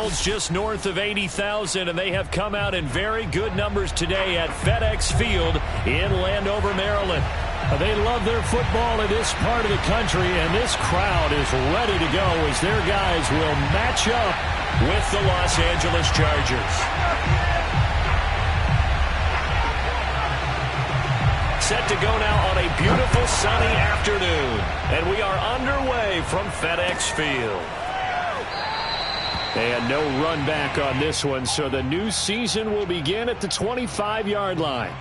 holds just north of 80,000, and they have come out in very good numbers today at FedEx Field in Landover, Maryland. They love their football in this part of the country, and this crowd is ready to go as their guys will match up with the Los Angeles Chargers. Set to go now on a beautiful sunny afternoon, and we are underway from FedEx Field. And no run back on this one, so the new season will begin at the 25-yard line.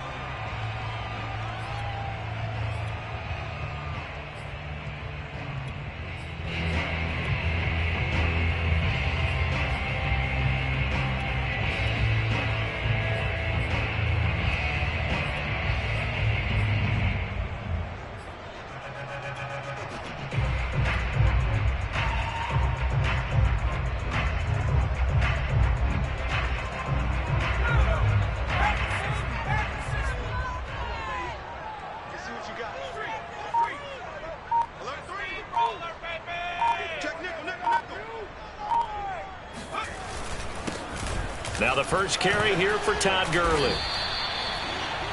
Now the first carry here for Todd Gurley.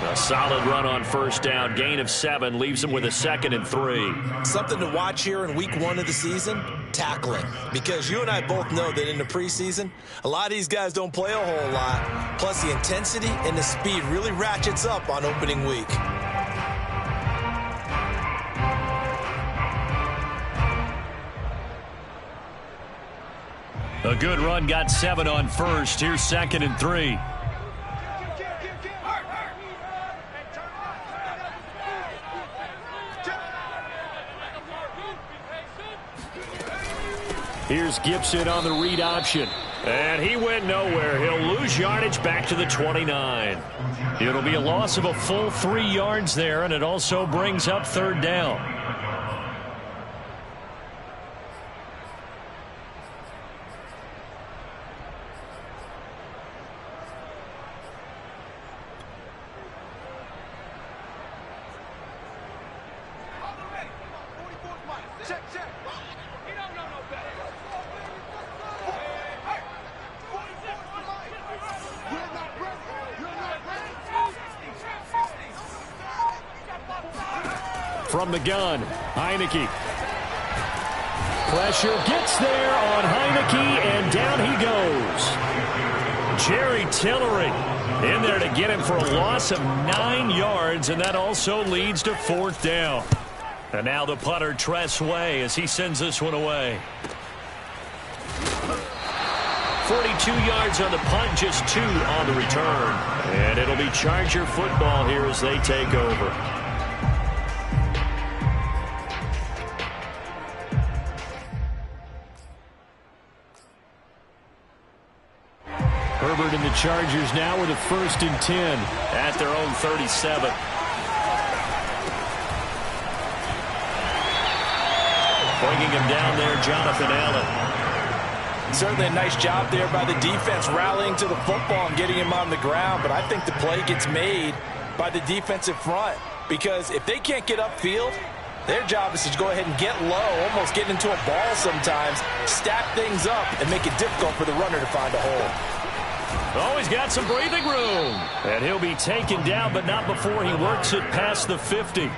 A solid run on first down. Gain of 7 leaves him with a 2nd and 3. Something to watch here in week 1 of the season, tackling. Because you and I both know that in the preseason, a lot of these guys don't play a whole lot. Plus the intensity and the speed really ratchets up on opening week. A good run, got 7 on first. Here's 2nd and 3. Here's Gibson on the read option. And he went nowhere. He'll lose yardage back to the 29. It'll be a loss of a full 3 yards there, and it also brings up 3rd down. From the gun, Heineke. Pressure gets there on Heineke, and down he goes. Jerry Tillery in there to get him for a loss of 9 yards, and that also leads to 4th down. And now the punter, Tress Way, as he sends this one away. 42 yards on the punt, just 2 on the return. And it'll be Charger football here as they take over. Herbert and the Chargers now with a 1st and 10 at their own 37. Bringing him down there, Jonathan Allen. Certainly a nice job there by the defense rallying to the football and getting him on the ground, but I think the play gets made by the defensive front because if they can't get upfield, their job is to go ahead and get low, almost get into a ball sometimes, stack things up, and make it difficult for the runner to find a hole. Oh, he's got some breathing room. And he'll be taken down, but not before he works it past the 50.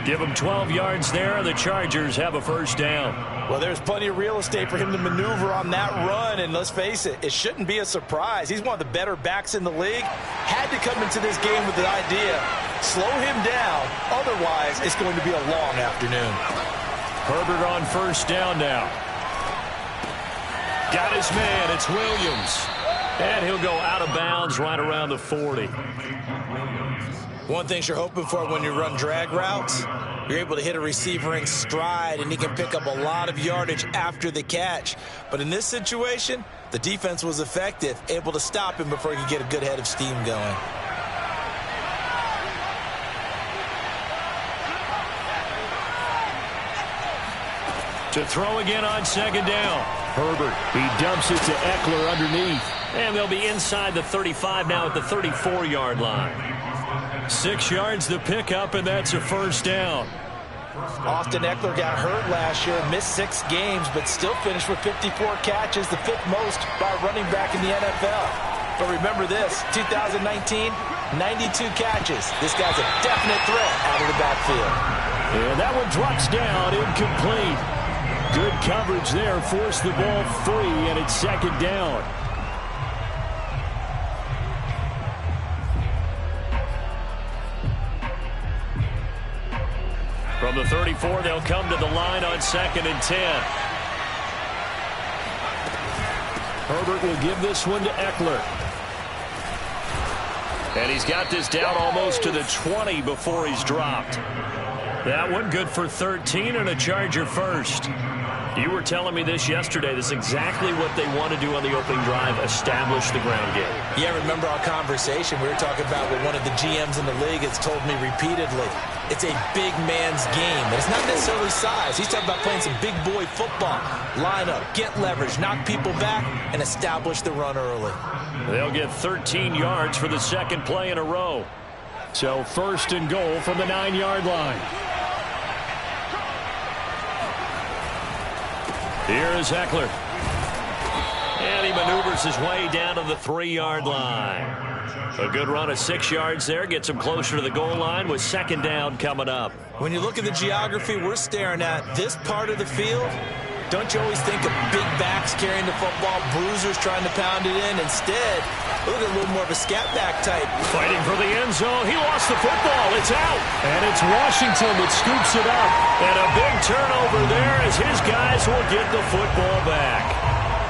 Give him 12 yards there, and the Chargers have a 1st down. Well, there's plenty of real estate for him to maneuver on that run, and let's face it, it shouldn't be a surprise. He's one of the better backs in the league. Had to come into this game with the idea, slow him down, otherwise it's going to be a long afternoon. Herbert on 1st down now. Got his man, it's Williams. And he'll go out of bounds right around the 40. One thing you're hoping for when you run drag routes, you're able to hit a receiver in stride, and he can pick up a lot of yardage after the catch. But in this situation, the defense was effective, able to stop him before he could get a good head of steam going. To throw again on 2nd down. Herbert, he dumps it to Eckler underneath. And they'll be inside the 35 now at the 34-yard line. 6 yards the pickup, and that's a 1st down. Austin Eckler got hurt last year, missed 6 games, but still finished with 54 catches, the 5th most by a running back in the NFL. But remember this, 2019, 92 catches. This guy's a definite threat out of the backfield. And that one drops down, incomplete. Good coverage there, forced the ball free, and it's 2nd down. From the 34, they'll come to the line on 2nd and 10. Herbert will give this one to Eckler. And he's got this down almost to the 20 before he's dropped. That one good for 13 and a Charger first. You were telling me this yesterday. This is exactly what they want to do on the opening drive, establish the ground game. Yeah, remember our conversation. We were talking about what one of the GMs in the league has told me repeatedly. It's a big man's game. And it's not necessarily size. He's talking about playing some big boy football. Line up, get leverage, knock people back, and establish the run early. They'll get 13 yards for the 2nd play in a row. So 1st and goal from the 9-yard line. Here is Eckler. And he maneuvers his way down to the 3-yard line. A good run of 6 yards there. Gets him closer to the goal line with 2nd down coming up. When you look at the geography we're staring at, this part of the field, don't you always think of big backs carrying the football, bruisers trying to pound it in? Instead, look at a little more of a scat back type. Fighting for the end zone. He lost the football. It's out. And it's Washington that scoops it up. And a big turnover there as his guys will get the football back.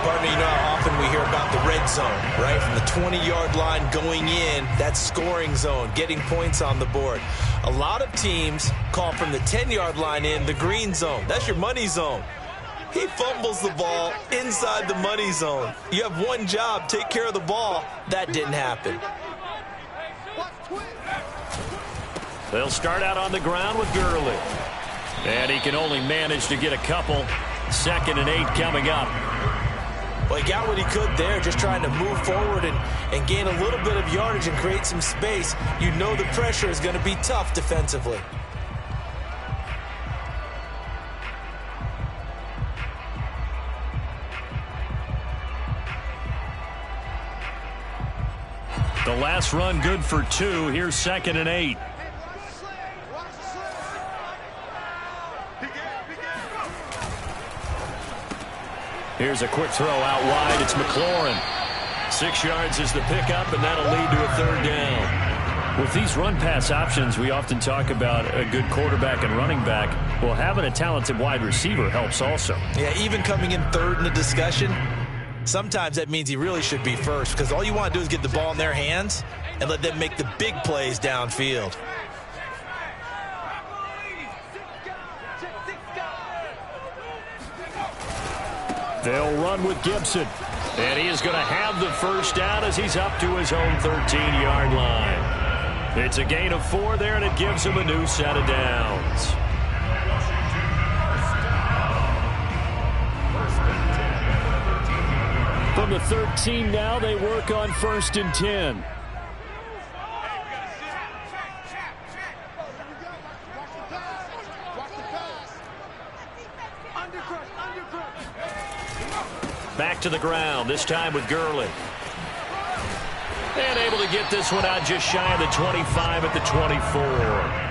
Pardon me, you know how often we hear about the red zone, right? From the 20-yard line going in, that scoring zone, getting points on the board. A lot of teams call from the 10-yard line in the green zone. That's your money zone. He fumbles the ball inside the money zone. You have one job, take care of the ball. That didn't happen. They'll start out on the ground with Gurley. And he can only manage to get a couple. 2nd and 8 coming up. Well, he got what he could there, just trying to move forward and gain a little bit of yardage and create some space. You know the pressure is going to be tough defensively. The last run good for 2. Here's 2nd and 8. Here's a quick throw out wide. It's McLaurin. 6 yards is the pickup, and that'll lead to a 3rd down. With these run-pass options, we often talk about a good quarterback and running back. Well, having a talented wide receiver helps also. Yeah, even coming in 3rd in the discussion, sometimes that means he really should be first, because all you want to do is get the ball in their hands and let them make the big plays downfield. They'll run with Gibson. And he is going to have the 1st down as he's up to his own 13-yard line. It's a gain of 4 there, and it gives him a new set of downs. From the 13 now, they work on 1st and 10. Back to the ground, this time with Gurley. And able to get this one out just shy of the 25 at the 24.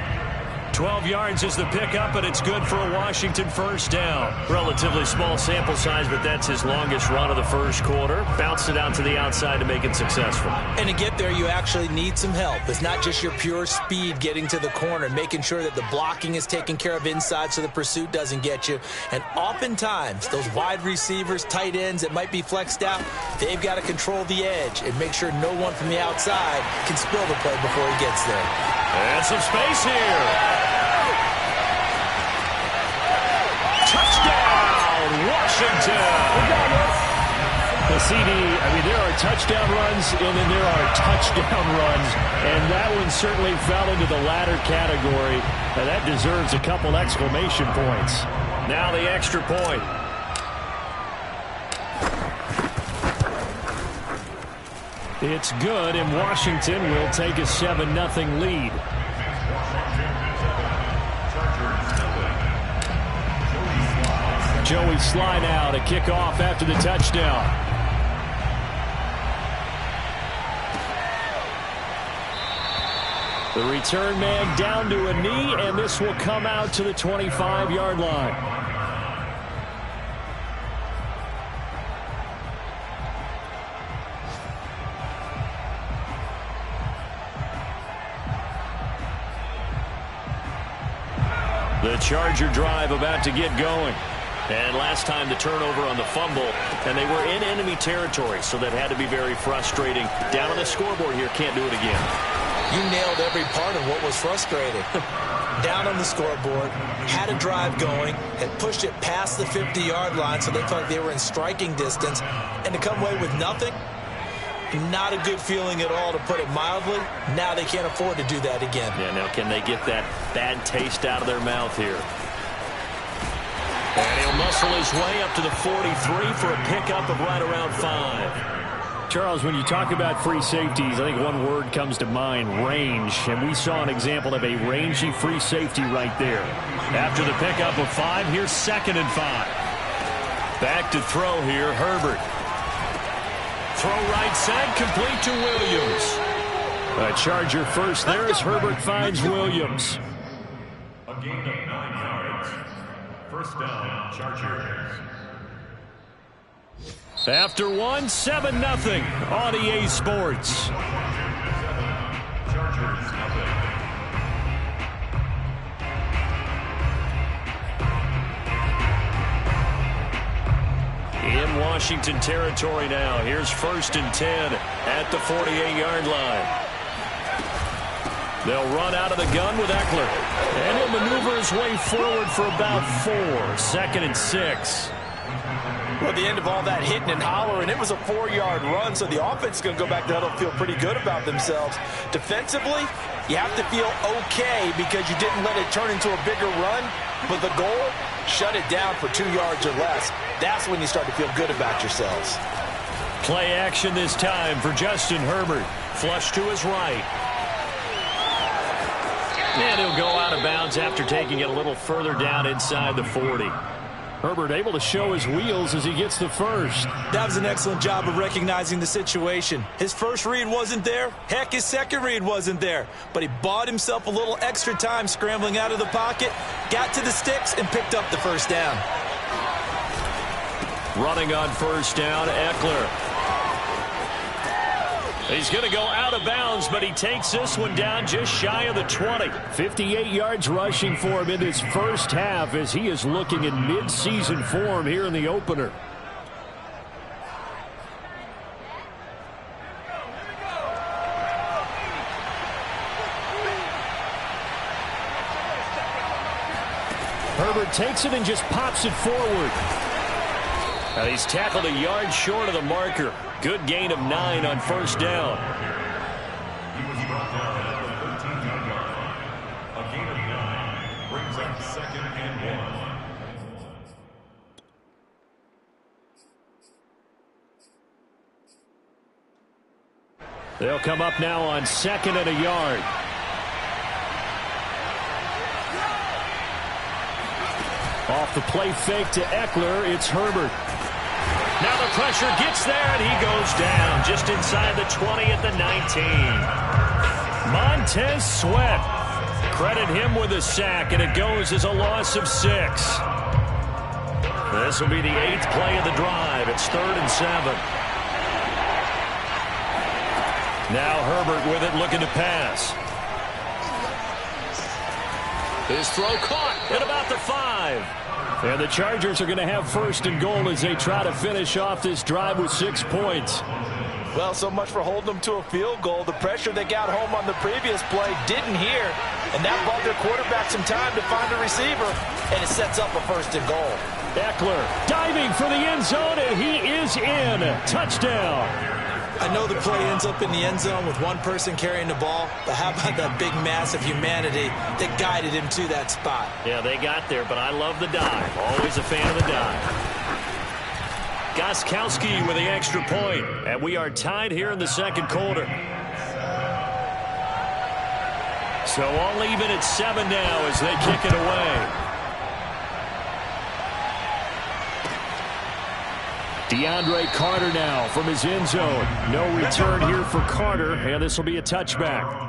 12 yards is the pickup, and it's good for a Washington 1st down. Relatively small sample size, but that's his longest run of the 1st quarter. Bounced it out to the outside to make it successful. And to get there, you actually need some help. It's not just your pure speed getting to the corner, making sure that the blocking is taken care of inside so the pursuit doesn't get you. And oftentimes, those wide receivers, tight ends that might be flexed out, they've got to control the edge and make sure no one from the outside can spill the play before he gets there. And some space here. Touchdown, Washington. The CD, there are touchdown runs, and then there are touchdown runs, and that one certainly fell into the latter category, and that deserves a couple exclamation points. Now the extra point. It's good, and Washington will take a 7-0 lead. Joey Sly now to kick off after the touchdown. The return man down to a knee, and this will come out to the 25-yard line. The Charger drive about to get going. And last time the turnover on the fumble, and they were in enemy territory, so that had to be very frustrating. Down on the scoreboard here, can't do it again. You nailed every part of what was frustrating. Down on the scoreboard, had a drive going, had pushed it past the 50-yard line, so they felt like they were in striking distance, and to come away with nothing, not a good feeling at all, to put it mildly. Now they can't afford to do that again. Yeah, now can they get that bad taste out of their mouth here? And he'll muscle his way up to the 43 for a pickup of right around 5. Charles, when you talk about free safeties, I think one word comes to mind, range. And we saw an example of a rangy free safety right there. After the pickup of 5, here's 2nd and 5. Back to throw here, Herbert. Throw right side, complete to Williams. A Charger first there as Herbert finds Williams. A gain of 9 yards. First down, Chargers. After 1, 7-0 on EA Sports. Chargers, nothing. In Washington territory now. Here's 1st and 10 at the 48-yard line. They'll run out of the gun with Eckler. And he'll maneuver his way forward for about 4. 2nd and 6. Well, the end of all that hitting and hollering, it was a 4-yard run, so the offense is going to go back there and feel pretty good about themselves. Defensively, you have to feel okay because you didn't let it turn into a bigger run, but the goal, shut it down for 2 yards or less. That's when you start to feel good about yourselves. Play action this time for Justin Herbert. Flush to his right. And he'll go out of bounds after taking it a little further down inside the 40. Herbert able to show his wheels as he gets the first. That was an excellent job of recognizing the situation. His first read wasn't there. Heck, his second read wasn't there. But he bought himself a little extra time scrambling out of the pocket, got to the sticks, and picked up the first down. Running on first down, Eckler. He's going to go out of bounds, but he takes this one down just shy of the 20. 58 yards rushing for him in his first half as he is looking in mid-season form here in the opener. Herbert takes it and just pops it forward. Now he's tackled a yard short of the marker. Good gain of 9 on first down. He was brought down at the 13-yard line. A gain of 9 brings up 2nd and 1. They'll come up now on 2nd and a yard. Off the play fake to Eckler, it's Herbert. Now the pressure gets there, and he goes down just inside the 20 at the 19. Montez Sweat. Credit him with a sack, and it goes as a loss of 6. This will be the 8th play of the drive. It's 3rd and 7. Now Herbert with it, looking to pass. His throw caught at about the 5. And the Chargers are going to have 1st and goal as they try to finish off this drive with 6 points. Well, so much for holding them to a field goal. The pressure they got home on the previous play didn't hear, and that bought their quarterback some time to find a receiver, and it sets up a 1st and goal. Eckler diving for the end zone, and he is in. Touchdown. I know the play ends up in the end zone with one person carrying the ball, but how about that big mass of humanity that guided him to that spot? Yeah, they got there, but I love the dive. Always a fan of the dive. Gostkowski with the extra point, and we are tied here in the 2nd quarter. So all even at 7 now as they kick it away. DeAndre Carter now from his end zone. No return here for Carter, and this will be a touchback.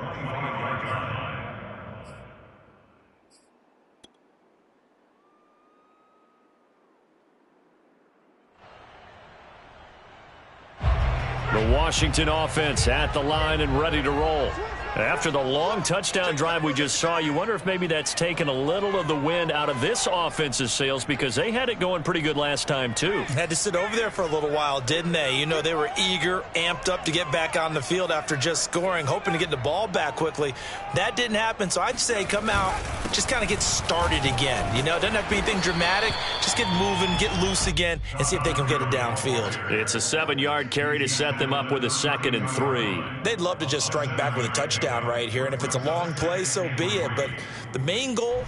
The Washington offense at the line and ready to roll. After the long touchdown drive we just saw, you wonder if maybe that's taken a little of the wind out of this offense's sails, because they had it going pretty good last time too. Had to sit over there for a little while, didn't they? You know, they were eager, amped up to get back on the field after just scoring, hoping to get the ball back quickly. That didn't happen, so I'd say come out, just kind of get started again. You know, it doesn't have to be anything dramatic. Just get moving, get loose again, and see if they can get it downfield. It's a 7-yard carry to set them up with a 2nd and 3. They'd love to just strike back with a touchdown right here, and if it's a long play, so be it. But the main goal,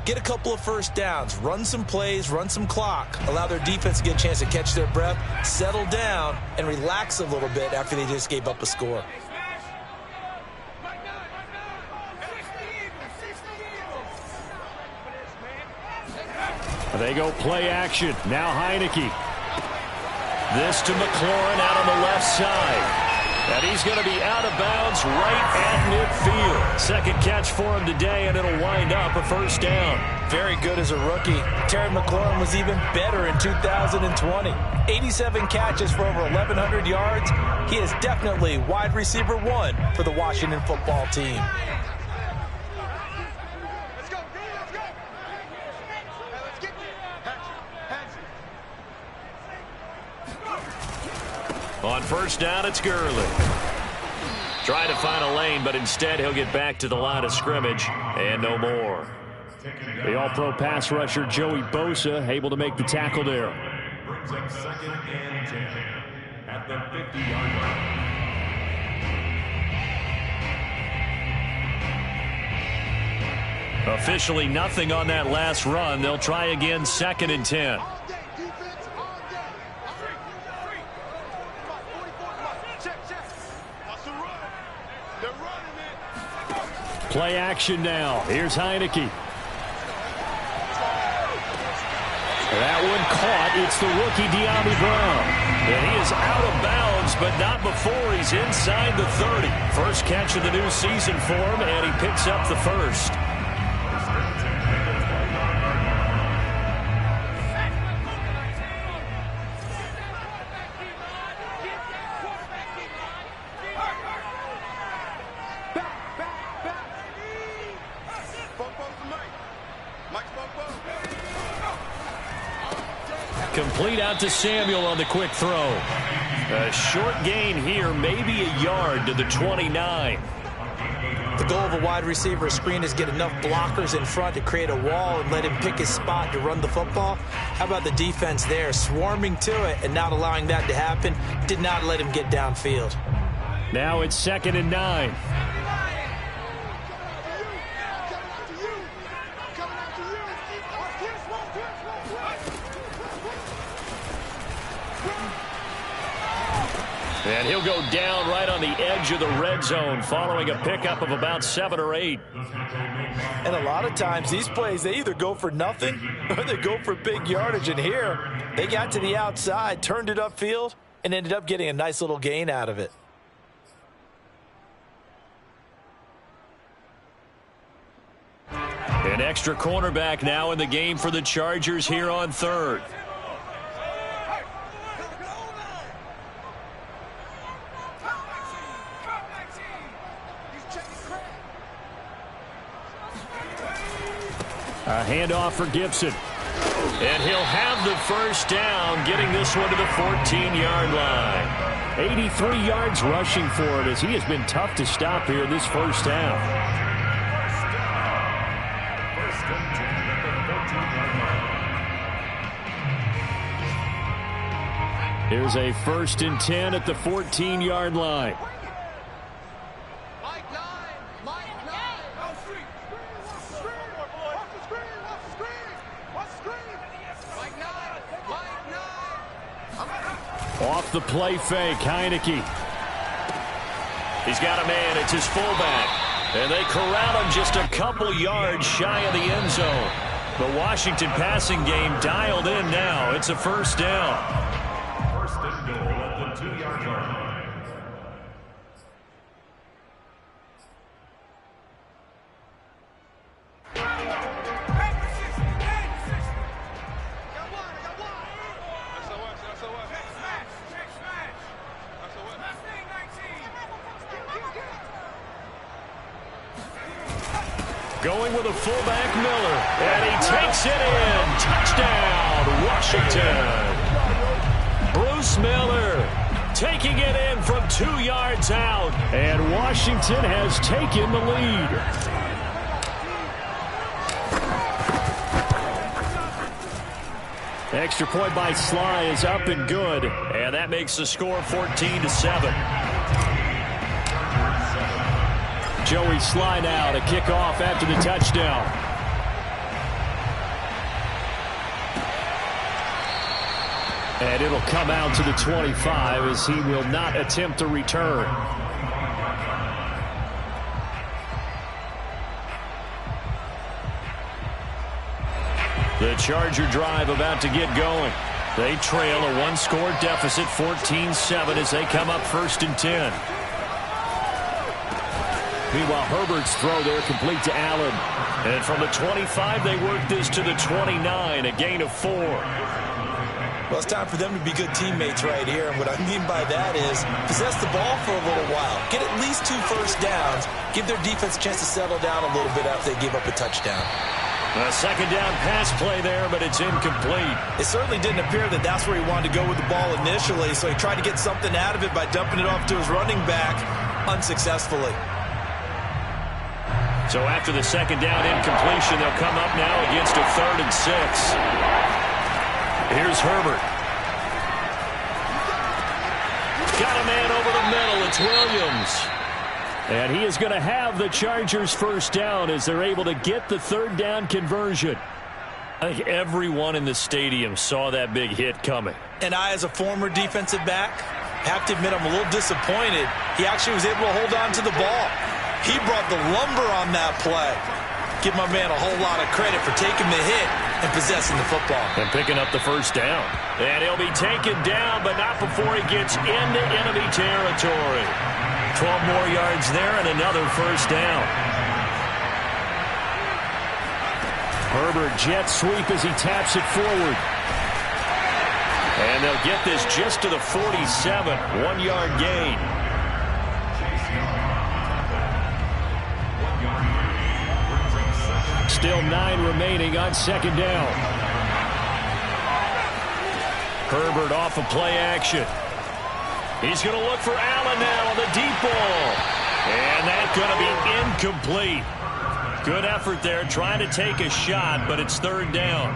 get a couple of first downs, run some plays, run some clock, allow their defense to get a chance to catch their breath, settle down, and relax a little bit after they just gave up a score. They go play action. Now Heineke. This to McLaurin out on the left side. And he's going to be out of bounds right at midfield. Second catch for him today, and it'll wind up a first down. Very good as a rookie. Terry McLaurin was even better in 2020. 87 catches for over 1,100 yards. He is definitely wide receiver 1 for the Washington football team. On first down, it's Gurley. Trying to find a lane, but instead he'll get back to the line of scrimmage and no more. The all-pro pass rusher Joey Bosa able to make the tackle there. Brings up 2nd and 10 at the 50-yard line. Officially nothing on that last run. They'll try again, 2nd and 10. Play action now. Here's Heineke. That one caught. It's the rookie De'Ami Brown. And he is out of bounds, but not before he's inside the 30. First catch of the new season for him, and he picks up the first. Complete out to Samuel on the quick throw. A short gain here, maybe a yard to the 29. The goal of a wide receiver screen is get enough blockers in front to create a wall and let him pick his spot to run the football. How about the defense there, swarming to it and not allowing that to happen? Did not let him get downfield. Now it's 2nd and 9. And he'll go down right on the edge of the red zone following a pickup of about 7 or 8. And a lot of times these plays, they either go for nothing or they go for big yardage. And here, they got to the outside, turned it upfield, and ended up getting a nice little gain out of it. An extra cornerback now in the game for the Chargers here on 3rd. A handoff for Gibson. And he'll have the first down, getting this one to the 14-yard line. 83 yards rushing for him, as he has been tough to stop here in this first half. Here's a 1st and 10 at the 14-yard line. Off the play fake, Heineke. He's got a man, it's his fullback. And they corral him just a couple yards shy of the end zone. The Washington passing game dialed in now. It's a first down. Going with a fullback, Miller. And he takes it in. Touchdown, Washington. Bruce Miller taking it in from 2 yards out. And Washington has taken the lead. Extra point by Sly is up and good. And that makes the score 14-7. Joey Sly now to kick off after the touchdown. And it'll come out to the 25 as he will not attempt a return. The Charger drive about to get going. They trail a one-score deficit, 14-7, as they come up 1st and 10. Meanwhile, Herbert's throw there complete to Allen. And from the 25, they work this to the 29, a gain of 4. Well, it's time for them to be good teammates right here. And what I mean by that is possess the ball for a little while. Get at least 2 first downs. Give their defense a chance to settle down a little bit after they give up a touchdown. A second down pass play there, but it's incomplete. It certainly didn't appear that that's where he wanted to go with the ball initially, so he tried to get something out of it by dumping it off to his running back unsuccessfully. So after the second down incompletion, they'll come up now against a 3rd and 6. Here's Herbert. Got a man over the middle. It's Williams. And he is going to have the Chargers first down as they're able to get the 3rd down conversion. I think everyone in the stadium saw that big hit coming. And I, as a former defensive back, have to admit I'm a little disappointed. He actually was able to hold on to the ball. He brought the lumber on that play. Give my man a whole lot of credit for taking the hit and possessing the football. And picking up the first down. And he'll be taken down, but not before he gets into enemy territory. 12 more yards there and another first down. Herbert jet sweep as he taps it forward. And they'll get this just to the 47. 1-yard gain. Still 9 remaining on second down. Herbert off of play action. He's going to look for Allen now on the deep ball. And that's going to be incomplete. Good effort there, trying to take a shot, but it's 3rd down.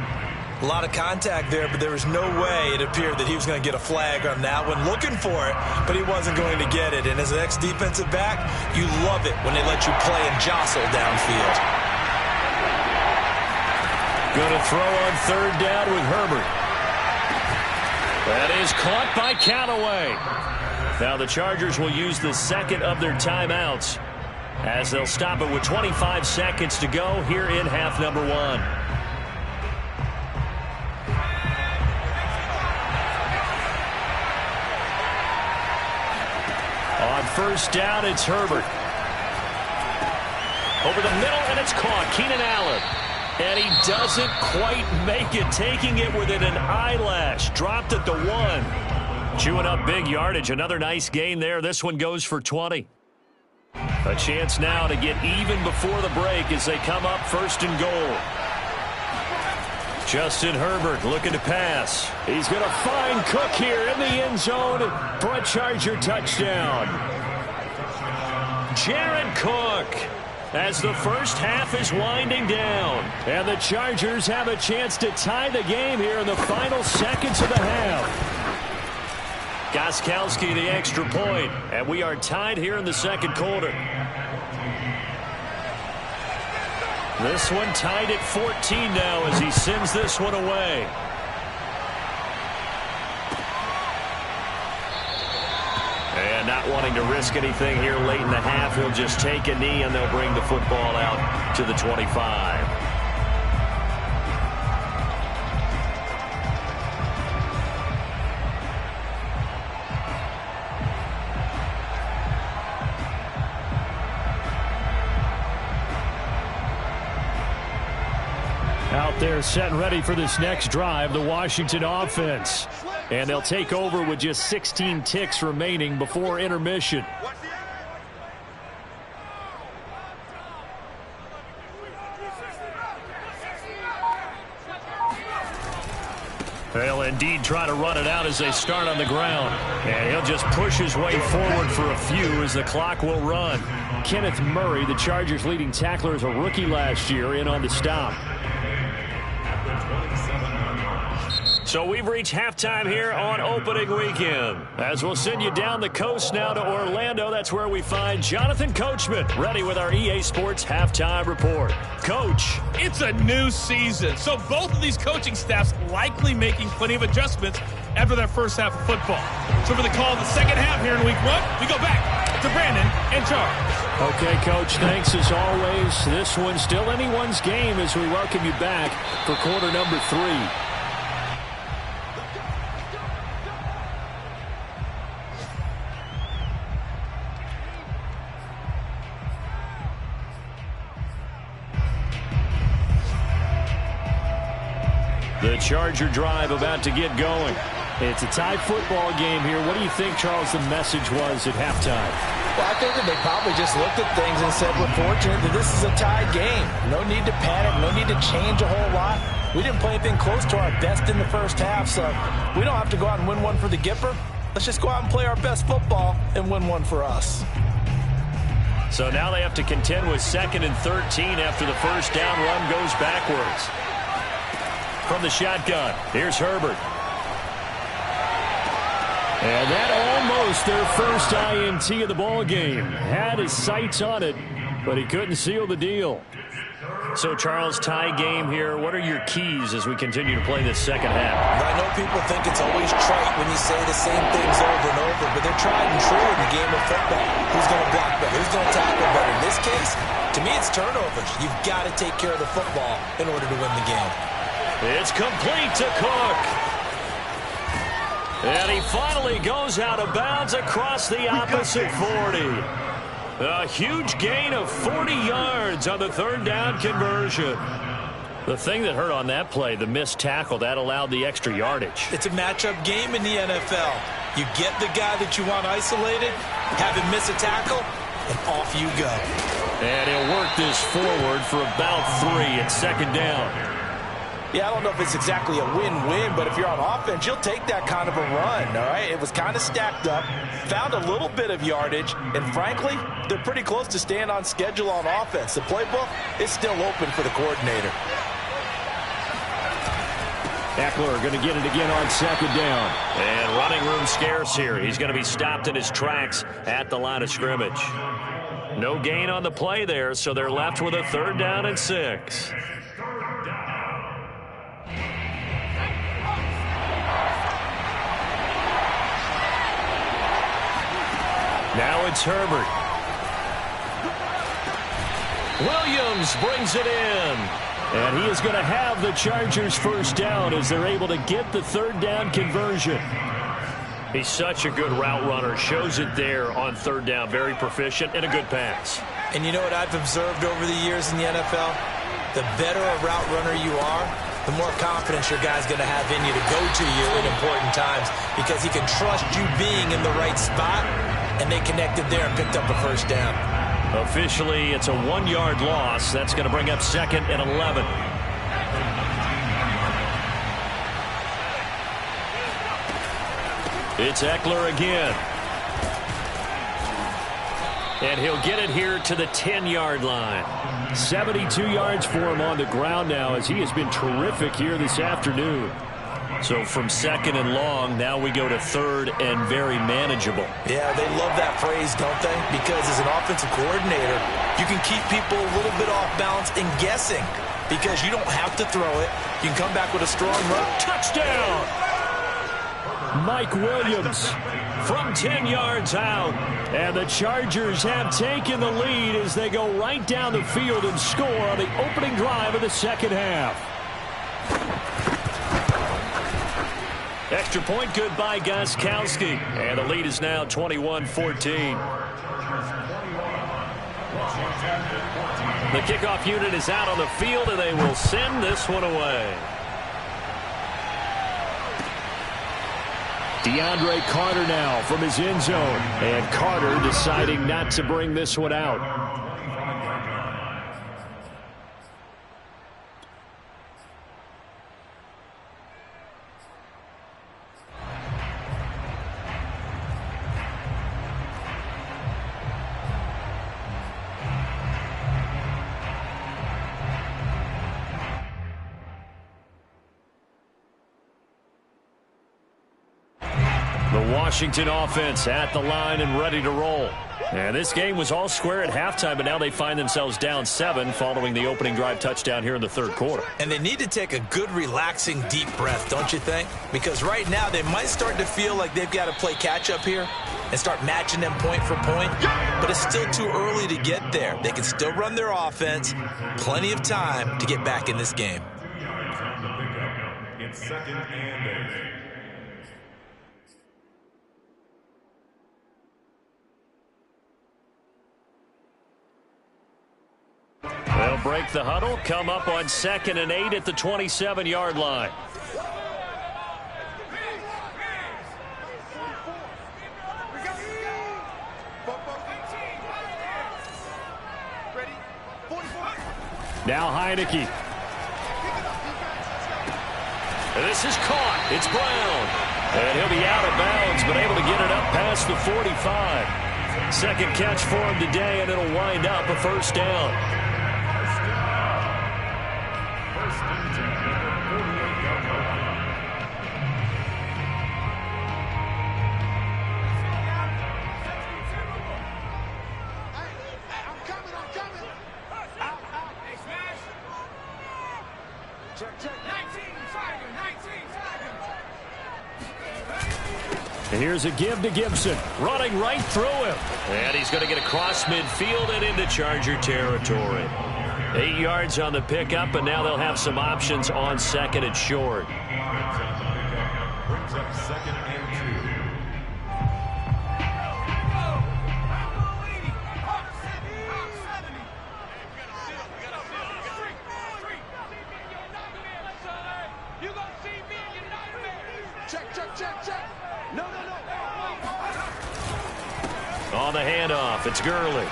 A lot of contact there, but there was no way it appeared that he was going to get a flag on that one. Looking for it, but he wasn't going to get it. And as an ex-defensive back, you love it when they let you play and jostle downfield. Going to throw on 3rd down with Herbert. That is caught by Callaway. Now the Chargers will use the second of their timeouts as they'll stop it with 25 seconds to go here in half number 1. On first down, it's Herbert. Over the middle, and it's caught. Keenan Allen. And he doesn't quite make it, taking it within an eyelash. Dropped at the 1. Chewing up big yardage. Another nice gain there. This one goes for 20. A chance now to get even before the break as they come up 1st and goal. Justin Herbert looking to pass. He's going to find Cook here in the end zone for a Charger touchdown. Jared Cook, as the first half is winding down. And the Chargers have a chance to tie the game here in the final seconds of the half. Gostkowski the extra point, and we are tied here in the second quarter. This one tied at 14 now as he sends this one away. And not wanting to risk anything here late in the half, he'll just take a knee and they'll bring the football out to the 25. Out there set and ready for this next drive, the Washington offense. And they'll take over with just 16 ticks remaining before intermission. They'll indeed try to run it out as they start on the ground. And he'll just push his way forward for a few as the clock will run. Kenneth Murray, the Chargers' leading tackler, as a rookie last year, in on the stop. So we've reached halftime here on opening weekend. As we'll send you down the coast now to Orlando, that's where we find Jonathan Coachman, ready with our EA Sports Halftime Report. Coach. It's a new season, so both of these coaching staffs likely making plenty of adjustments after their first half of football. So for the call of the second half here in week one, we go back to Brandon and Charles. Okay, Coach, thanks as always. This one's still anyone's game as we welcome you back for quarter number 3. The Charger drive about to get going. It's a tie football game here. What do you think, Charles, the message was at halftime? Well, I think that they probably just looked at things and said, we're fortunate that this is a tied game. No need to panic. No need to change a whole lot. We didn't play anything close to our best in the first half, so we don't have to go out and win one for the Gipper. Let's just go out and play our best football and win one for us. So now they have to contend with 2nd and 13 after the first down run goes backwards. From the shotgun, here's Herbert. And that almost their first INT of the ball game. Had his sights on it, but he couldn't seal the deal. So, Charles, tie game here. What are your keys as we continue to play this second half? I know people think it's always trite when you say the same things over and over, but they're tried and true in the game of football. Who's going to block better? Who's going to tackle better? In this case, to me, it's turnovers. You've got to take care of the football in order to win the game. It's complete to Cook. And he finally goes out of bounds across the opposite 40. A huge gain of 40 yards on the third down conversion. The thing that hurt on that play, the missed tackle, that allowed the extra yardage. It's a matchup game in the NFL. You get the guy that you want isolated, have him miss a tackle, and off you go. And he'll work this forward for about 3 at second down. Yeah, I don't know if it's exactly a win-win, but if you're on offense, you'll take that kind of a run, all right? It was kind of stacked up, found a little bit of yardage, and frankly, they're pretty close to staying on schedule on offense. The playbook is still open for the coordinator. Eckler going to get it again on second down. And running room scarce here. He's going to be stopped in his tracks at the line of scrimmage. No gain on the play there, so they're left with a 3rd down and 6. Now it's Herbert. Williams brings it in. And he is going to have the Chargers first down as they're able to get the 3rd down conversion. He's such a good route runner. Shows it there on 3rd down. Very proficient and a good pass. And you know what I've observed over the years in the NFL? The better a route runner you are, the more confidence your guy's going to have in you to go to you in important times because he can trust you being in the right spot. And they connected there and picked up a first down. Officially, it's a 1-yard loss. That's going to bring up 2nd and 11. It's Eckler again. And he'll get it here to the 10-yard line. 72 yards for him on the ground now as he has been terrific here this afternoon. So from 2nd and long, now we go to 3rd and very manageable. Yeah, they love that phrase, don't they? Because as an offensive coordinator, you can keep people a little bit off balance and guessing because you don't have to throw it. You can come back with a strong run. Touchdown! Mike Williams from 10 yards out. And the Chargers have taken the lead as they go right down the field and score on the opening drive of the second half. Extra point good by Gostkowski. And the lead is now 21-14. The kickoff unit is out on the field, and they will send this one away. DeAndre Carter now from his end zone. And Carter deciding not to bring this one out. Washington offense at the line and ready to roll. And this game was all square at halftime, but now they find themselves down 7 following the opening drive touchdown here in the third quarter. And they need to take a good, relaxing, deep breath, don't you think? Because right now they might start to feel like they've got to play catch-up here and start matching them point for point. But it's still too early to get there. They can still run their offense. Plenty of time to get back in this game. 2 yards on the pickup. It's 2nd and 8. They'll break the huddle, come up on 2nd and 8 at the 27-yard line. Now Heineke. This is caught. It's Brown. And he'll be out of bounds, but able to get it up past the 45. Second catch for him today, and it'll wind up a first down. Here's a give to Gibson, running right through him. And he's going to get across midfield and into Charger territory. 8 yards on the pickup, and now they'll have some options on 2nd and short. Brings up 2nd and 2. On the handoff, it's Gurley.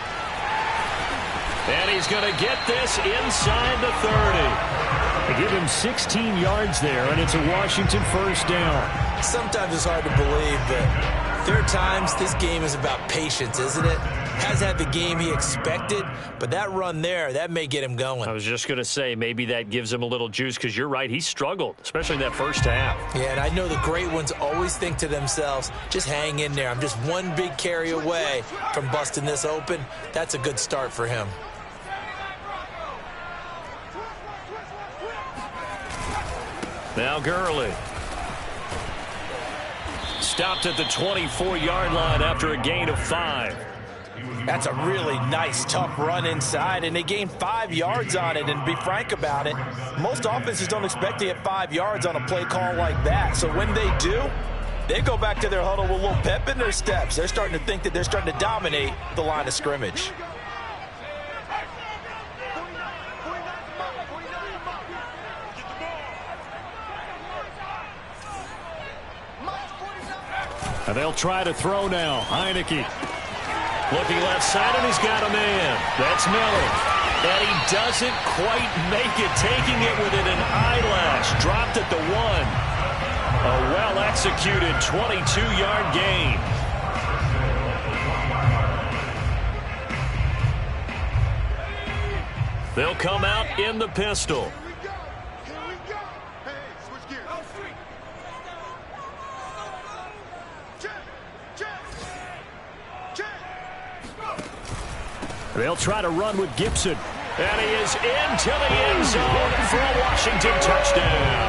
And he's going to get this inside the 30. They give him 16 yards there, and it's a Washington first down. Sometimes it's hard to believe, but there are times this game is about patience, isn't it? Has had the game he expected, but that run there, that may get him going. I was just going to say, maybe that gives him a little juice, because you're right, he struggled, especially in that first half. Yeah, and I know the great ones always think to themselves, just hang in there. I'm just one big carry away from busting this open. That's a good start for him. Now Gurley. Stopped at the 24-yard line after a gain of 5. That's a really nice, tough run inside, and they gained 5 yards on it. And to be frank about it, most offenses don't expect to get 5 yards on a play call like that. So when they do, they go back to their huddle with a little pep in their steps. They're starting to think that they're starting to dominate the line of scrimmage. And they'll try to throw now. Heineke. Looking left side, and he's got a man. That's Miller. And he doesn't quite make it, taking it within an eyelash. Dropped at the 1. A well-executed 22-yard gain. They'll come out in the pistol. They'll try to run with Gibson. And he is into the end zone for a Washington touchdown.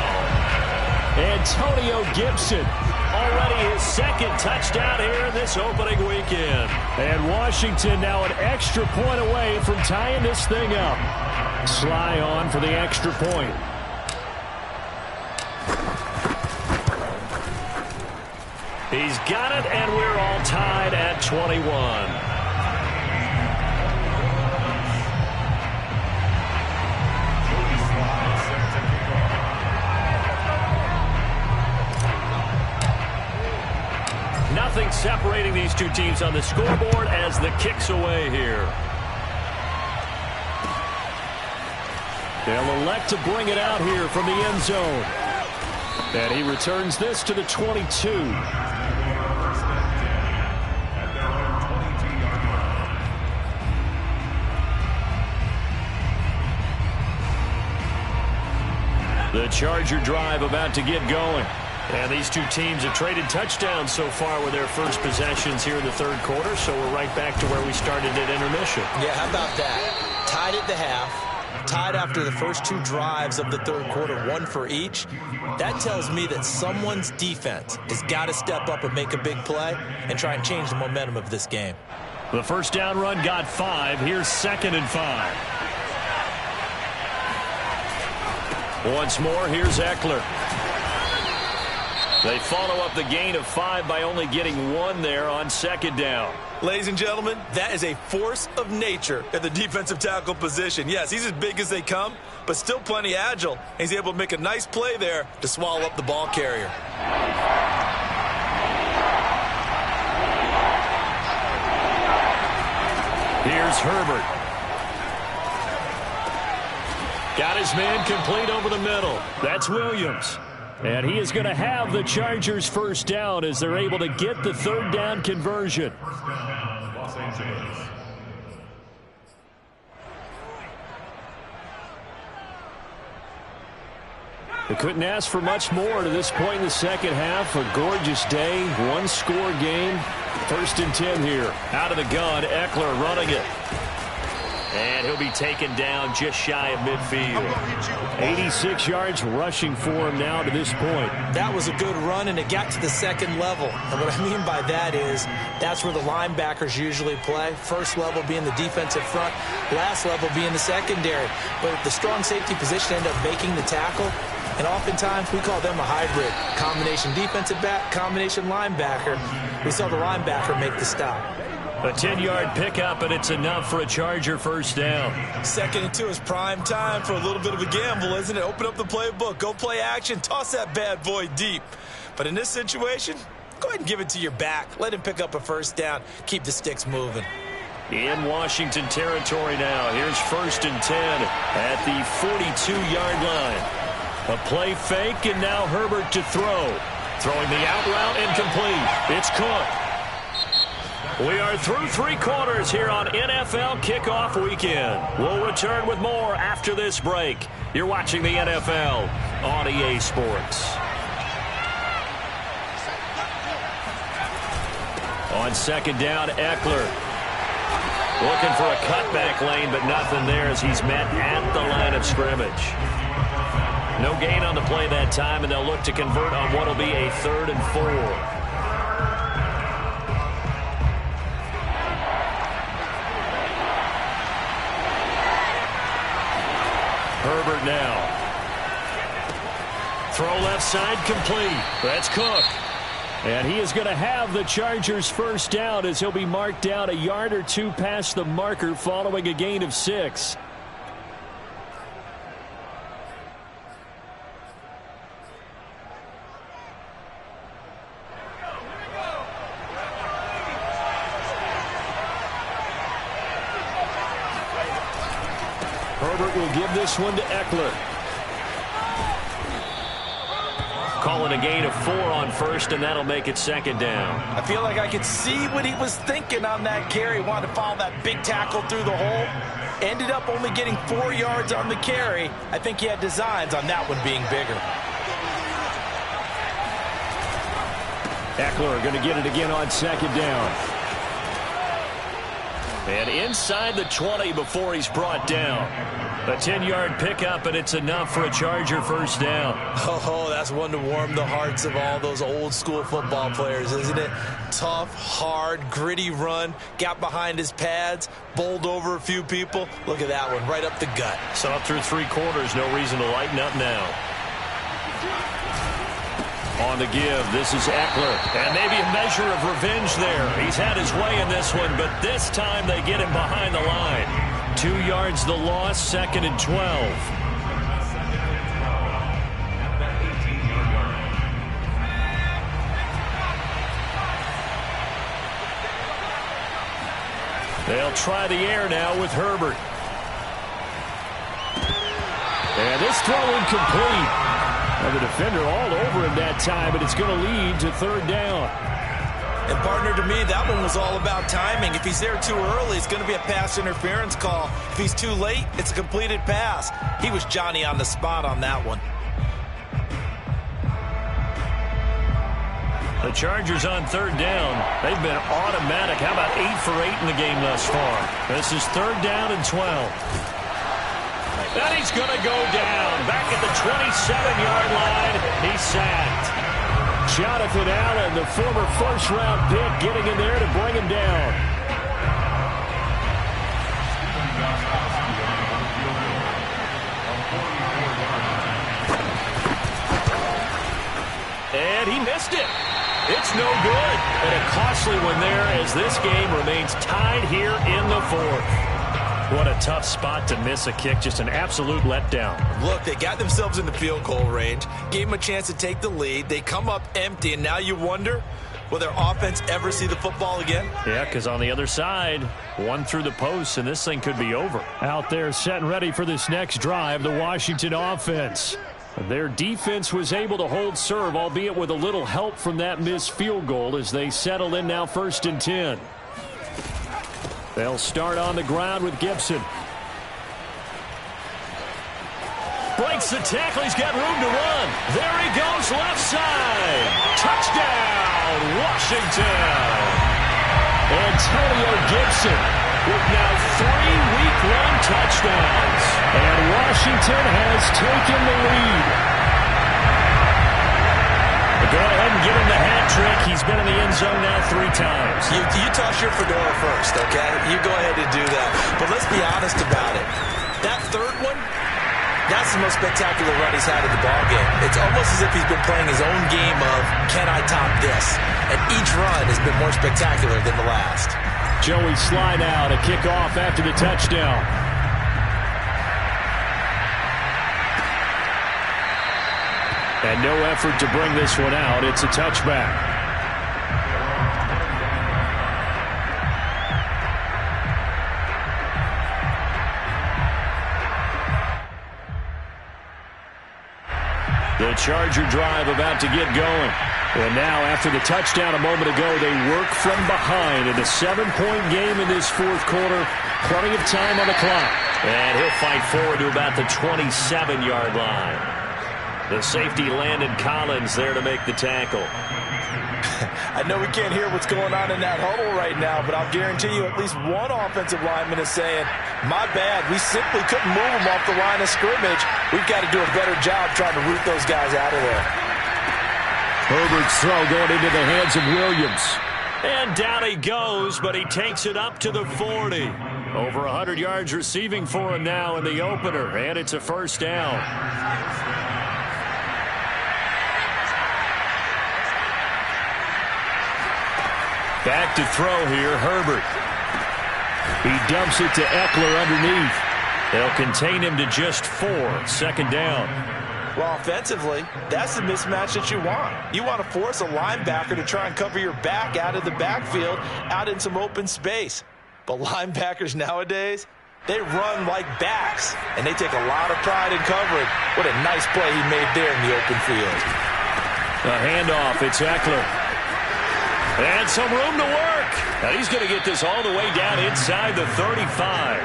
Antonio Gibson, already his 2nd touchdown here in this opening weekend. And Washington now an extra point away from tying this thing up. Sly on for the extra point. He's got it, and we're all tied at 21. Nothing separating these two teams on the scoreboard as the kick's away here. They'll elect to bring it out here from the end zone. And he returns this to the 22. The Charger drive about to get going. And these two teams have traded touchdowns so far with their first possessions here in the third quarter, so we're right back to where we started at intermission. Yeah, how about that? Tied at the half, tied after the first two drives of the third quarter, one for each. That tells me that someone's defense has got to step up and make a big play and try and change the momentum of this game. The first down run got 5. Here's 2nd and 5. Once more, here's Eckler. They follow up the gain of 5 by only getting 1 there on 2nd down. Ladies and gentlemen, that is a force of nature at the defensive tackle position. Yes, he's as big as they come, but still plenty agile. He's able to make a nice play there to swallow up the ball carrier. Here's Herbert. Got his man complete over the middle. That's Williams. And he is going to have the Chargers first down as they're able to get the third down conversion. First down, Los Angeles. They couldn't ask for much more to this point in the second half. A gorgeous day, one-score game. 1st and 10 here. Out of the gun, Eckler running it. And he'll be taken down just shy of midfield. 86 yards rushing for him now to this point. That was a good run, and it got to the second level. And what I mean by that is that's where the linebackers usually play. First level being the defensive front, last level being the secondary. But the strong safety position ended up making the tackle. And oftentimes we call them a hybrid. Combination defensive back, combination linebacker. We saw the linebacker make the stop. A 10-yard pickup, and it's enough for a Charger first down. 2nd and 2 is prime time for a little bit of a gamble, isn't it? Open up the playbook, go play action, toss that bad boy deep. But in this situation, go ahead and give it to your back. Let him pick up a first down. Keep the sticks moving. In Washington territory now. Here's 1st and 10 at the 42-yard line. A play fake, and now Herbert to throw. Throwing the out route, incomplete. It's Cook. We are through 3 quarters here on NFL Kickoff Weekend. We'll return with more after this break. You're watching the NFL on EA Sports. On 2nd down, Eckler. Looking for a cutback lane, but nothing there as he's met at the line of scrimmage. No gain on the play that time, and they'll look to convert on what will be a 3rd and 4. Herbert now. Throw left side complete. That's Cook. And he is going to have the Chargers first down as he'll be marked down a yard or 2 past the marker following a gain of 6. Herbert will give this one to Eckler. Calling a gain of 4 on 1st, and that'll make it 2nd down. I feel like I could see what he was thinking on that carry. Wanted to follow that big tackle through the hole. Ended up only getting 4 yards on the carry. I think he had designs on that one being bigger. Eckler going to get it again on 2nd down. And inside the 20 before he's brought down. A 10-yard pickup, and it's enough for a Charger first down. Oh, that's one to warm the hearts of all those old-school football players, isn't it? Tough, hard, gritty run. Got behind his pads, bowled over a few people. Look at that one, right up the gut. So up through 3 quarters, no reason to lighten up now. On the give, this is Eckler. And maybe a measure of revenge there. He's had his way in this one, but this time they get him behind the line. 2 yards the loss, 2nd and 12. They'll try the air now with Herbert. And this throw incomplete. And the defender all over him that time, but it's going to lead to 3rd down. And partner, to me, that one was all about timing. If he's there too early, it's going to be a pass interference call. If he's too late, it's a completed pass. He was Johnny on the spot on that one. The Chargers on third down. They've been automatic. How about 8 for 8 in the game thus far? This is third down and 12. And he's going to go down. Back at the 27-yard line. He's sacked. Jonathan Allen, the former first-round pick, getting in there to bring him down. And he missed it. It's no good. And a costly one there as this game remains tied here in the fourth. What a tough spot to miss a kick. Just an absolute letdown. Look, they got themselves in the field goal range, gave them a chance to take the lead. They come up empty, and now you wonder, will their offense ever see the football again? Yeah, because on the other side, one through the post, and this thing could be over. Out there set and ready for this next drive, the Washington offense. Their defense was able to hold serve, albeit with a little help from that missed field goal as they settle in now 1st and 10. They'll start on the ground with Gibson. Breaks the tackle. He's got room to run. There he goes, left side. Touchdown, Washington. Antonio Gibson with now 3 week-long touchdowns. And Washington has taken the lead. Go ahead and give him the hat trick. He's been in the end zone now 3 times. You toss your fedora first, okay? You go ahead and do that. But let's be honest about it. That third one, that's the most spectacular run he's had in the ballgame. It's almost as if he's been playing his own game of, can I top this? And each run has been more spectacular than the last. Joey slide out, a kickoff after the touchdown. And no effort to bring this one out. It's a touchback. The Charger drive about to get going. And now, after the touchdown a moment ago, they work from behind in a 7-point game in this fourth quarter. Plenty of time on the clock. And he'll fight forward to about the 27-yard line. The safety, Landon Collins, there to make the tackle. I know we can't hear what's going on in that huddle right now, but I'll guarantee you at least one offensive lineman is saying, my bad, we simply couldn't move them off the line of scrimmage. We've got to do a better job trying to root those guys out of there. Herbert's throw going into the hands of Williams. And down he goes, but he takes it up to the 40. Over 100 yards receiving for him now in the opener, and it's a first down. Back to throw here, Herbert. He dumps it to Eckler underneath. They'll contain him to just 4. 2nd down. Well, offensively, that's the mismatch that you want. You want to force a linebacker to try and cover your back out of the backfield, out in some open space. But linebackers nowadays, they run like backs, and they take a lot of pride in covering. What a nice play he made there in the open field. A handoff, it's Eckler. And some room to work. Now he's going to get this all the way down inside the 35.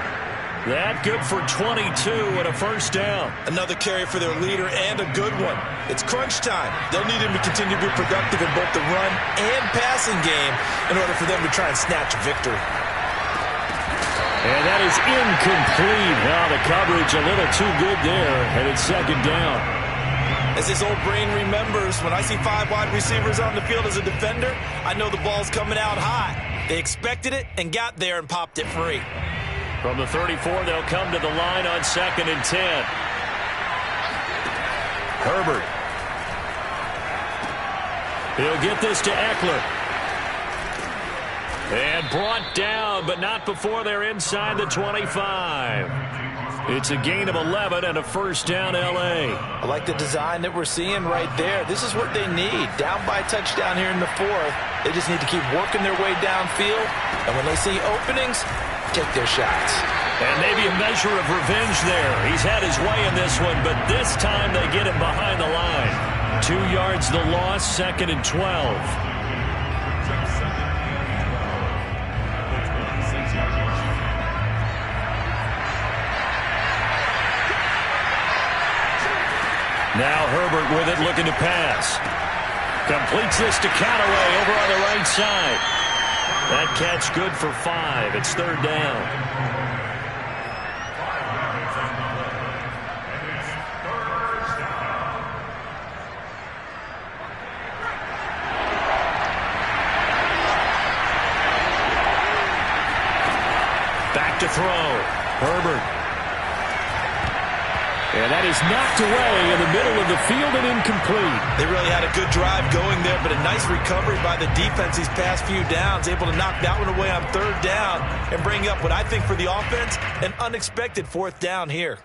That good for 22 and a first down. Another carry for their leader and a good one. It's crunch time. They'll need him to continue to be productive in both the run and passing game in order for them to try and snatch a victory. And that is incomplete. Now the coverage a little too good there, and it's 2nd down. As his old brain remembers, when I see 5 wide receivers on the field as a defender, I know the ball's coming out hot. They expected it and got there and popped it free. From the 34, they'll come to the line on 2nd and 10. Herbert. He'll get this to Eckler. And brought down, but not before they're inside the 25. It's a gain of 11 and a first down, L.A. I like the design that we're seeing right there. This is what they need. Down by a touchdown here in the 4th. They just need to keep working their way downfield. And when they see openings, take their shots. And maybe a measure of revenge there. He's had his way in this one, but this time they get him behind the line. 2 yards the loss, 2nd and 12. Now Herbert with it, looking to pass. Completes this to Callaway over on the right side. That catch good for 5. It's third down. Back to throw. Herbert. And that is knocked away in the middle of the field and incomplete. They really had a good drive going there, but a nice recovery by the defense these past few downs, able to knock that one away on third down and bring up what I think for the offense, an unexpected fourth down here.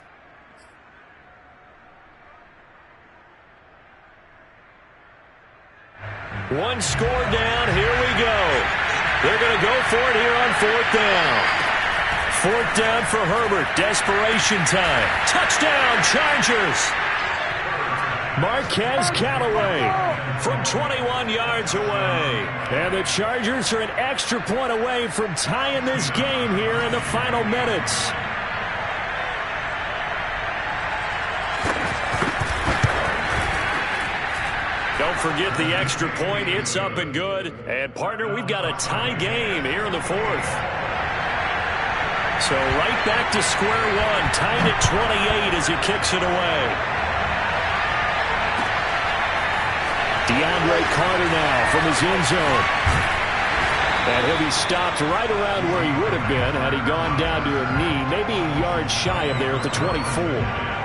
One score down. Here we go. They're going to go for it here on fourth down. Fourth down for Herbert. Desperation time. Touchdown, Chargers. Marquez Callaway from 21 yards away. And the Chargers are an extra point away from tying this game here in the final minutes. Don't forget the extra point. It's up and good. And, partner, we've got a tie game here in the fourth. So right back to square one, tied at 28 as he kicks it away. DeAndre Carter now from his end zone. And he'll be stopped right around where he would have been had he gone down to a knee, maybe a yard shy of there at the 24.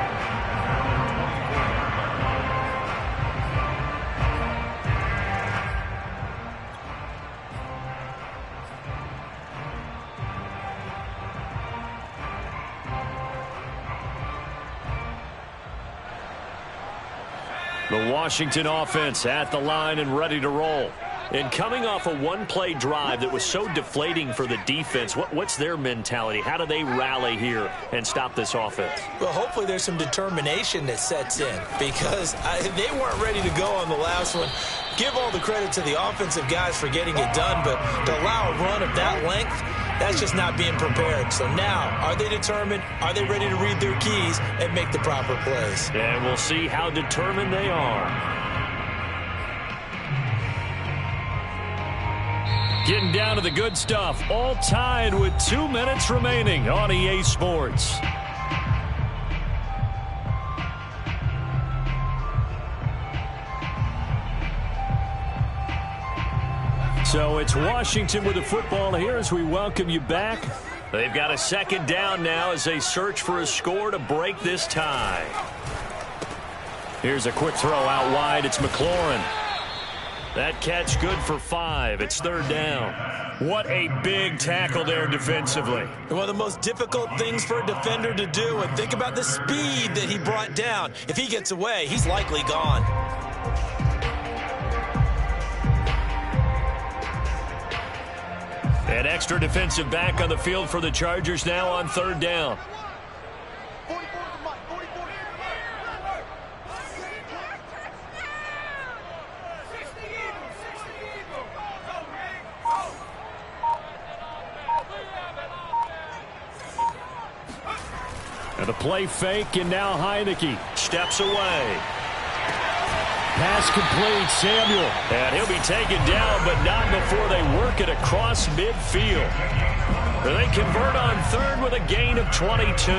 The Washington offense at the line and ready to roll. And coming off a one-play drive that was so deflating for the defense, what's their mentality? How do they rally here and stop this offense? Well, hopefully there's some determination that sets in because they weren't ready to go on the last one. Give all the credit to the offensive guys for getting it done, but to allow a run of that length, that's just not being prepared. So now, are they determined? Are they ready to read their keys and make the proper plays? And we'll see how determined they are. Getting down to the good stuff. All tied with 2 minutes remaining on EA Sports. So it's Washington with the football here as we welcome you back. They've got a second down now as they search for a score to break this tie. Here's a quick throw out wide. It's McLaurin. That catch good for 5. It's third down. What a big tackle there defensively. One of the most difficult things for a defender to do. And think about the speed that he brought down. If he gets away, he's likely gone. An extra defensive back on the field for the Chargers now on third down. And the play fake, and now Heineke steps away. Pass complete, Samuel. And he'll be taken down, but not before they work it across midfield. They convert on third with a gain of 22.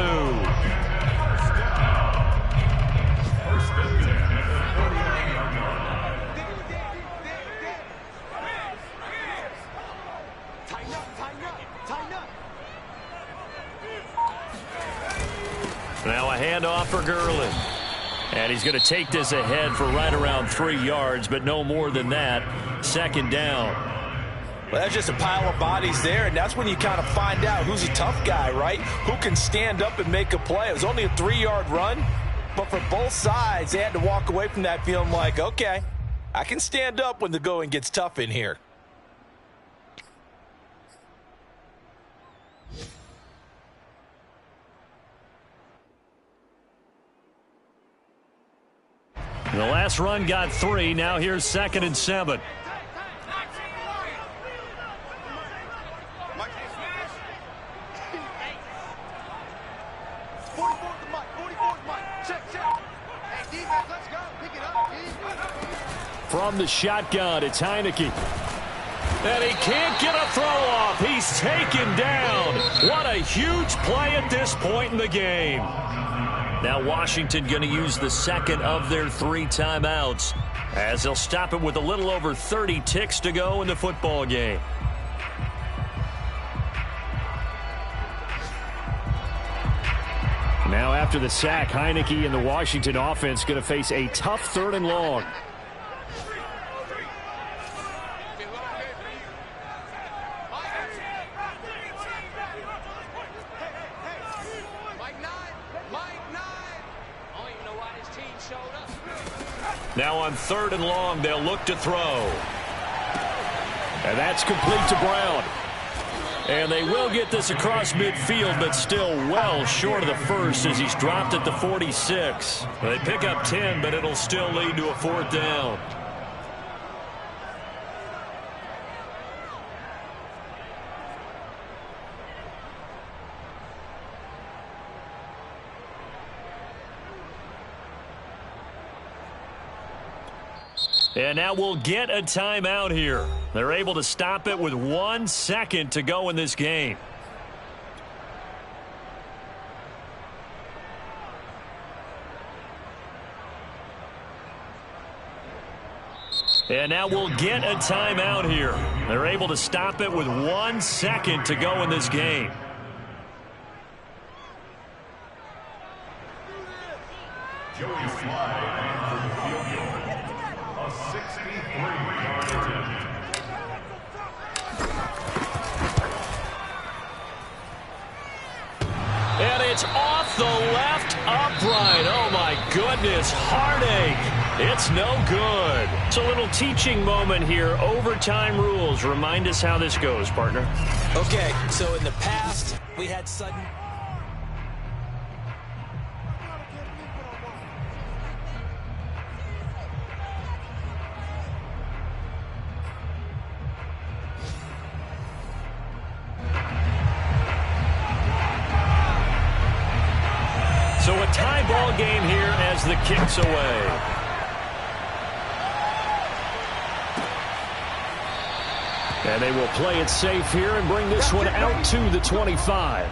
Now a handoff for Gurley. And he's going to take this ahead for right around 3 yards, but no more than that. Second down. Well, that's just a pile of bodies there, and that's when you kind of find out who's a tough guy, right? Who can stand up and make a play. It was only a 3-yard run, but for both sides, they had to walk away from that feeling like, okay, I can stand up when the going gets tough in here. The last run got 3. Now here's 2nd and 7. from the shotgun. It's Heineke. And he can't get a throw off. He's taken down. What a huge play at this point in the game. Now Washington going to use the second of their 3 timeouts, as they'll stop it with a little over 30 ticks to go in the football game. Now after the sack, Heineke and the Washington offense going to face a tough 3rd and long. Now on 3rd and long, they'll look to throw. And that's complete to Brown. And they will get this across midfield, but still well short of the first as he's dropped at the 46. They pick up 10, but it'll still lead to a 4th down. And now we'll get a timeout here. They're able to stop it with 1 second to go in this game. And now we'll get a timeout here. They're able to stop it with 1 second to go in this game. Joey Slye for the field goal. A 63-yard attempt. And it's off the left upright. Oh, my goodness. Heartache. It's no good. It's a little teaching moment here. Overtime rules. Remind us how this goes, partner. Okay, so in the past, we had sudden... So a tie ball game here as the kick's away. And they will play it safe here and bring this one out to the 25.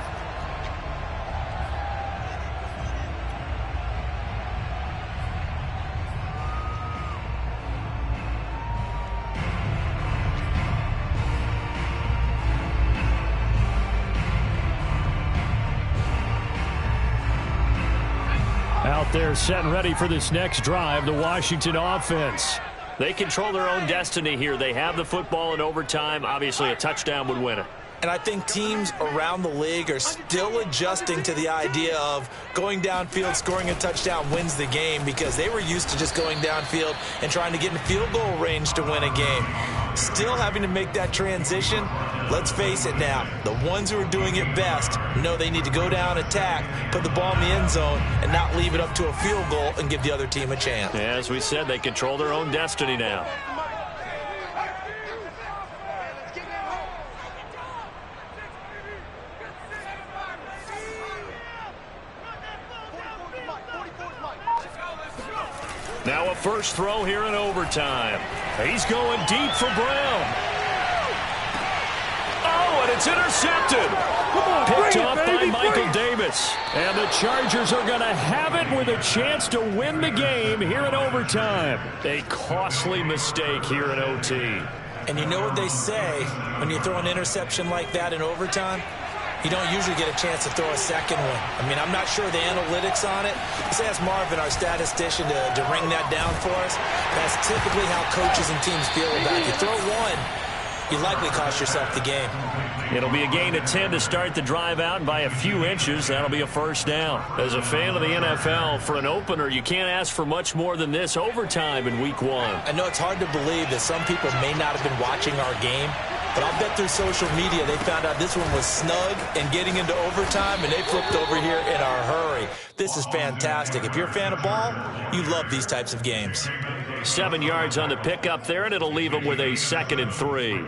Out there set and ready for this next drive, the Washington offense. They control their own destiny here. They have the football in overtime. Obviously, a touchdown would win it. And I think teams around the league are still adjusting to the idea of going downfield, scoring a touchdown wins the game, because they were used to just going downfield and trying to get in field goal range to win a game. Still having to make that transition. Let's face it now, the ones who are doing it best know they need to go down, attack, put the ball in the end zone, and not leave it up to a field goal and give the other team a chance. As we said, they control their own destiny now. Now a first throw here in overtime. He's going deep for Brown. Oh, and it's intercepted. Picked up by Michael Davis. And the Chargers are going to have it with a chance to win the game here in overtime. A costly mistake here in OT. And you know what they say when you throw an interception like that in overtime? You don't usually get a chance to throw a second one. I mean, I'm not sure the analytics on it. Let's ask Marvin, our statistician, to ring that down for us. That's typically how coaches and teams feel about it. You throw one, you likely cost yourself the game. It'll be a gain of 10 to start the drive out, and by a few inches, that'll be a first down. As a fan of the NFL, for an opener, you can't ask for much more than this overtime in Week 1. I know it's hard to believe that some people may not have been watching our game, but I'll bet through social media they found out this one was snug and getting into overtime, and they flipped over here in a hurry. This is fantastic. If you're a fan of ball, you love these types of games. 7 yards on the pickup there, and it'll leave them with a 2nd and 3.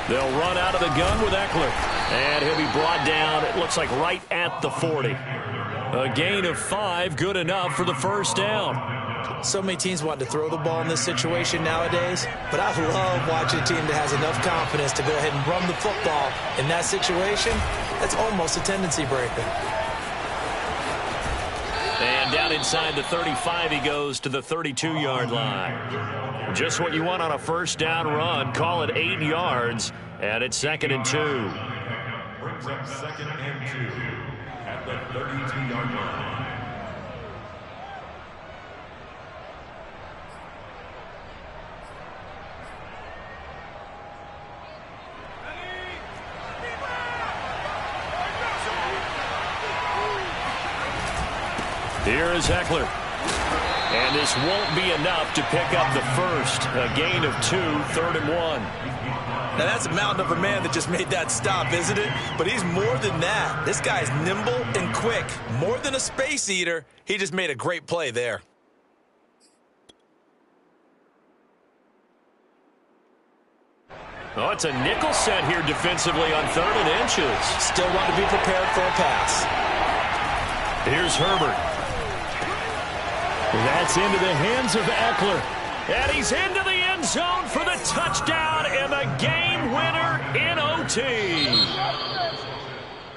They'll run out of the gun with Eckler. And he'll be brought down, it looks like right at the 40. A gain of 5, good enough for the first down. So many teams want to throw the ball in this situation nowadays, but I love watching a team that has enough confidence to go ahead and run the football in that situation. That's almost a tendency breaker. And down inside the 35, he goes to the 32-yard line. Just what you want on a first down run. Call it 8 yards, and it's 2nd and 2. Brings up 2nd and 2 at the 32-yard line. Here is Eckler. And this won't be enough to pick up the first. A gain of 2, 3rd and 1. Now, that's a mountain of a man that just made that stop, isn't it? But he's more than that. This guy's nimble and quick. More than a space eater, he just made a great play there. Oh, it's a nickel set here defensively on 3rd and inches. Still want to be prepared for a pass. Here's Herbert. That's into the hands of Eckler. And he's into the end zone for the touchdown and the game winner in OT.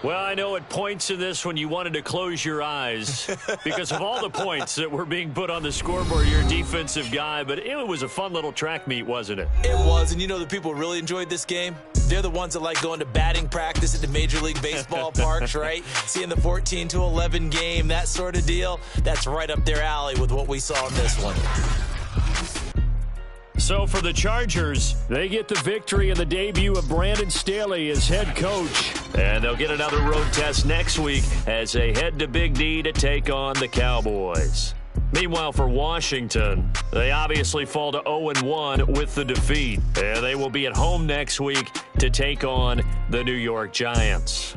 Well, I know at points in this when you wanted to close your eyes because of all the points that were being put on the scoreboard. You're a defensive guy, but it was a fun little track meet, wasn't it? It was, and you know the people really enjoyed this game? They're the ones that like going to batting practice at the Major League Baseball parks, right? Seeing the 14-11 game, that sort of deal. That's right up their alley with what we saw in this one. So for the Chargers, they get the victory in the debut of Brandon Staley as head coach. And they'll get another road test next week as they head to Big D to take on the Cowboys. Meanwhile, for Washington, they obviously fall to 0-1 with the defeat. And they will be at home next week to take on the New York Giants.